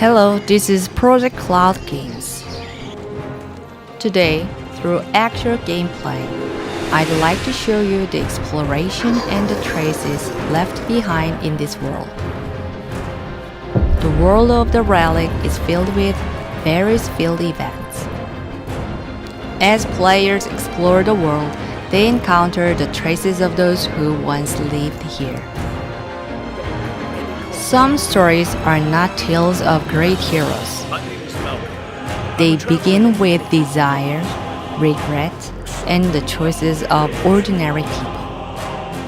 Hello, this is Project Cloud Games. Today, through actual gameplay, I'd like to show you the exploration and the traces left behind in this world. The world of the Relic is filled with various field events. As players explore the world, they encounter the traces of those who once lived here. Some stories are not tales of great heroes. They begin with desire, regret, and the choices of ordinary people.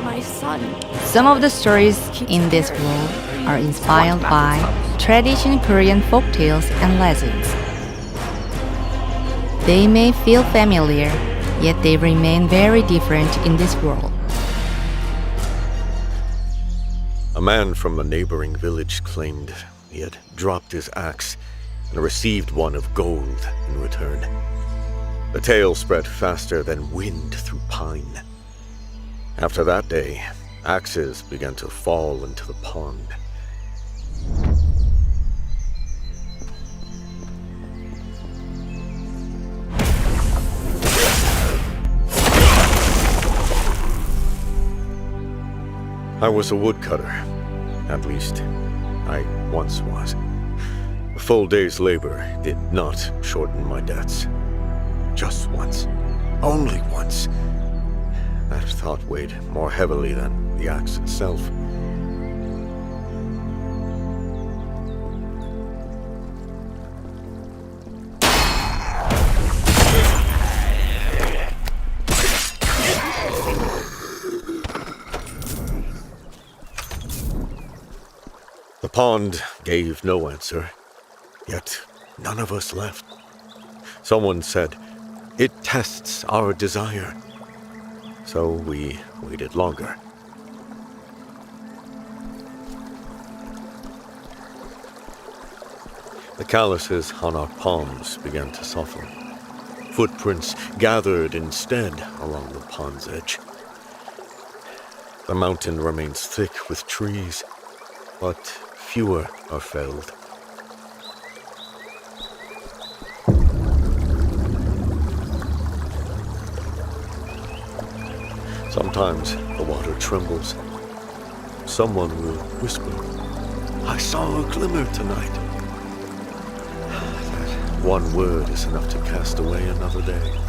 My son. Some of the stories in this world are inspired by traditional Korean folktales and legends. They may feel familiar, yet they remain very different in this world. A man from a neighboring village claimed he had dropped his axe and received one of gold in return. The tale spread faster than wind through pine. After that day, axes began to fall into the pond. I was a woodcutter. At least, I once was. A full day's labor did not shorten my debts. Just once. Only once. That thought weighed more heavily than the axe itself. The pond gave no answer, yet none of us left. Someone said, "It tests our desire." So we waited longer. The calluses on our palms began to soften. Footprints gathered instead along the pond's edge. The mountain remains thick with trees, but fewer are felled. Sometimes the water trembles. Someone will whisper, "I saw a glimmer tonight." That one word is enough to cast away another day.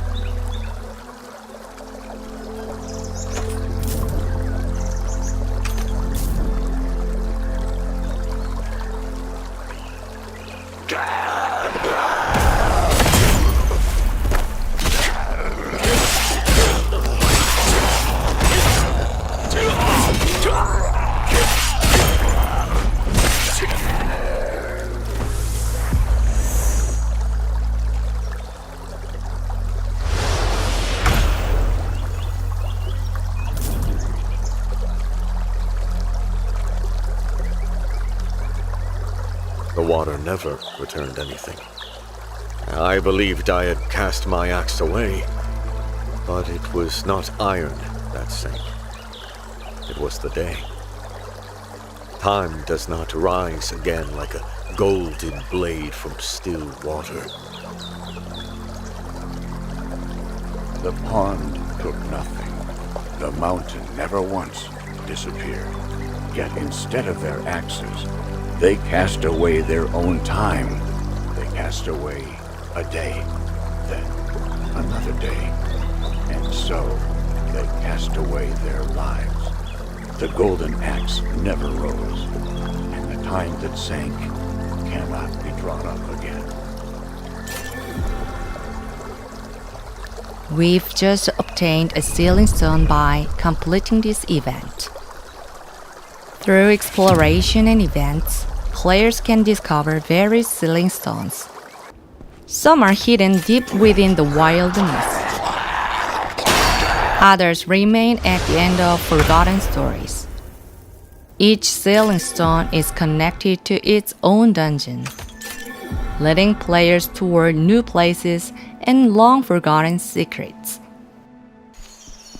The water never returned anything. I believed I had cast my axe away, but it was not iron that sank. It was the day. Time does not rise again like a golden blade from still water. The pond took nothing. The mountain never once disappeared. Yet instead of their axes, they cast away their own time. They cast away a day, then another day. And so they cast away their lives. The golden axe never rose, and the time that sank cannot be drawn up again. We've just obtained a sealing stone by completing this event. Through exploration and events, players can discover various sealing stones. Some are hidden deep within the wilderness. Others remain at the end of forgotten stories. Each sealing stone is connected to its own dungeon, leading players toward new places and long-forgotten secrets.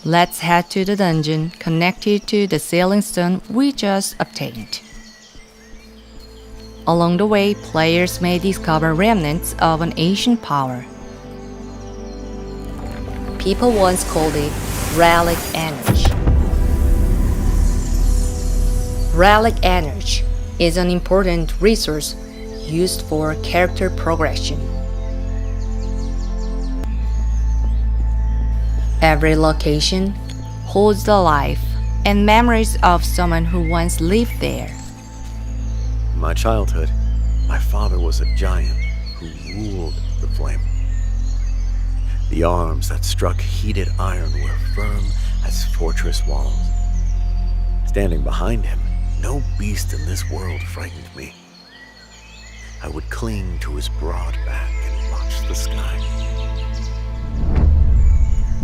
Let's head to the dungeon connected to the sealing stone we just obtained. Along the way, players may discover remnants of an ancient power. People once called it Relic energy. Relic energy is an important resource used for character progression. Every location holds the life and memories of someone who once lived there. In my childhood, my father was a giant who ruled the flame. The arms that struck heated iron were firm as fortress walls. Standing behind him, no beast in this world frightened me. I would cling to his broad back and watch the sky.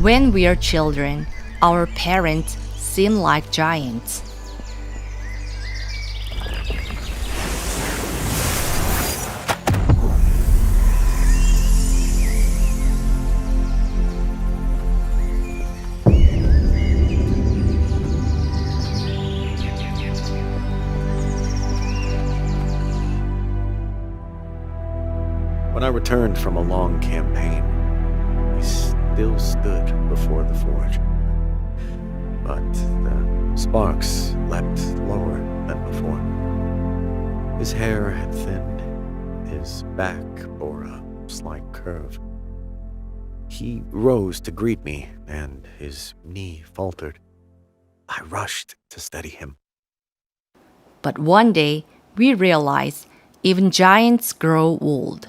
When we are children, our parents seem like giants. When I returned from a long campaign, he still stood before the forge. But the sparks leapt lower than before. His hair had thinned, his back bore a slight curve. He rose to greet me, and his knee faltered. I rushed to steady him. But one day, we realized even giants grow old.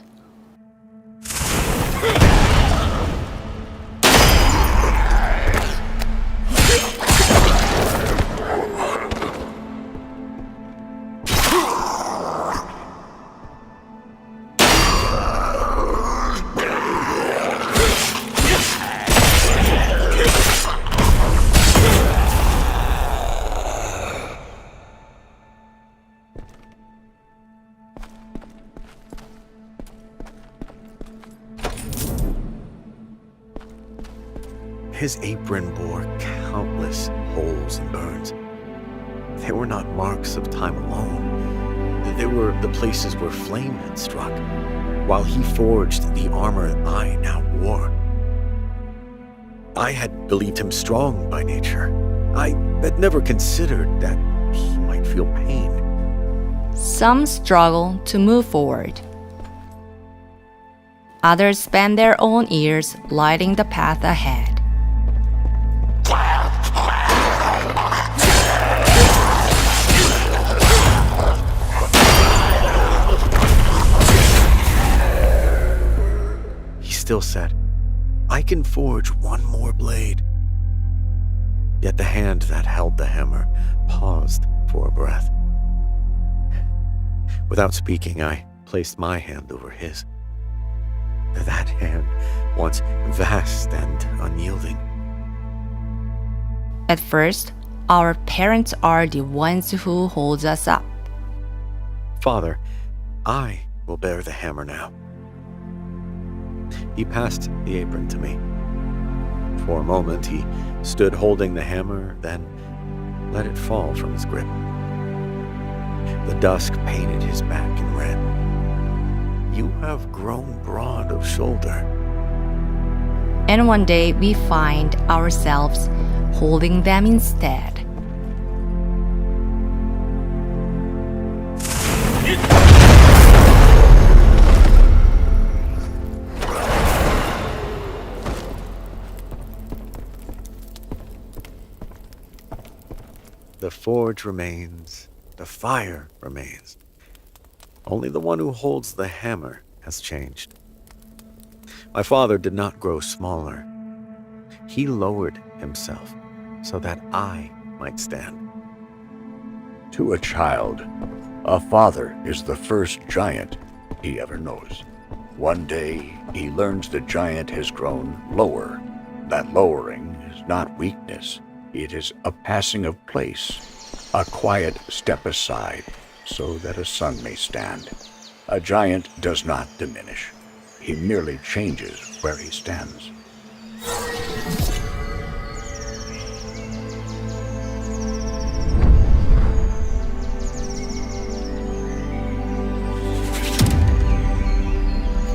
His apron bore countless holes and burns. They were not marks of time alone. They were the places where flame had struck, while he forged the armor I now wore. I had believed him strong by nature. I had never considered that he might feel pain. Some struggle to move forward. Others spend their own years lighting the path ahead. He still said, "I can forge one more blade." Yet the hand that held the hammer paused for a breath. Without speaking, I placed my hand over his. That hand, once vast and unyielding. At first, our parents are the ones who hold us up. "Father, I will bear the hammer now." He passed the apron to me. For a moment, he stood holding the hammer, then let it fall from his grip. The dusk painted his back in red. "You have grown broad of shoulder." And one day we find ourselves holding them instead. The forge remains, the fire remains. Only the one who holds the hammer has changed. My father did not grow smaller. He lowered himself so that I might stand. To a child, a father is the first giant he ever knows. One day, he learns the giant has grown lower. That lowering is not weakness. It is a passing of place, a quiet step aside so that a son may stand. A giant does not diminish. He merely changes where he stands.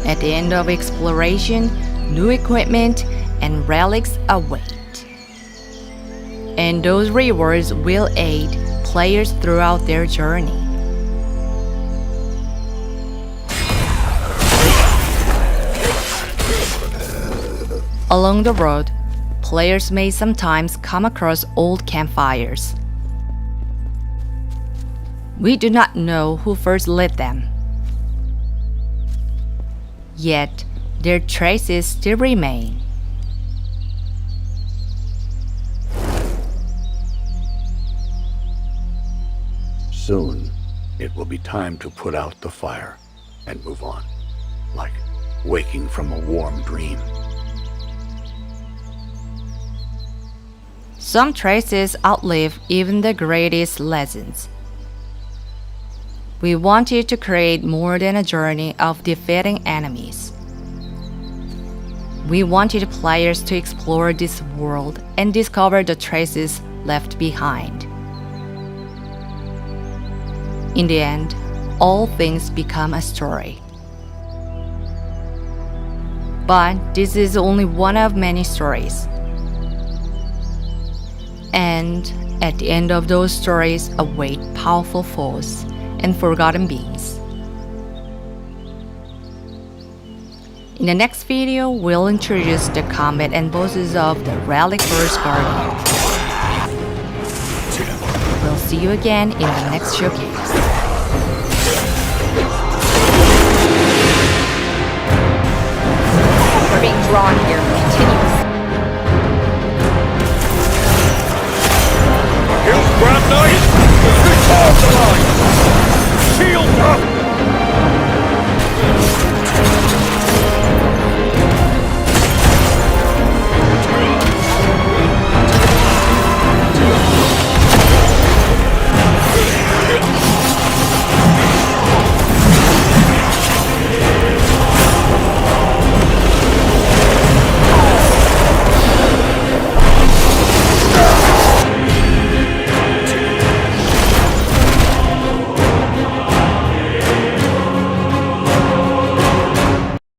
At the end of exploration, new equipment and relics await. And those rewards will aid players throughout their journey. Along the road, players may sometimes come across old campfires. We do not know who first lit them. Yet, their traces still remain. Soon, it will be time to put out the fire and move on, like waking from a warm dream. Some traces outlive even the greatest legends. We wanted to create more than a journey of defeating enemies. We wanted players to explore this world and discover the traces left behind. In the end, all things become a story. But this is only one of many stories. And at the end of those stories await powerful foes and forgotten beings. In the next video, we'll introduce the combat and bosses of the Relic First Guardian. We'll see you again in the next showcase.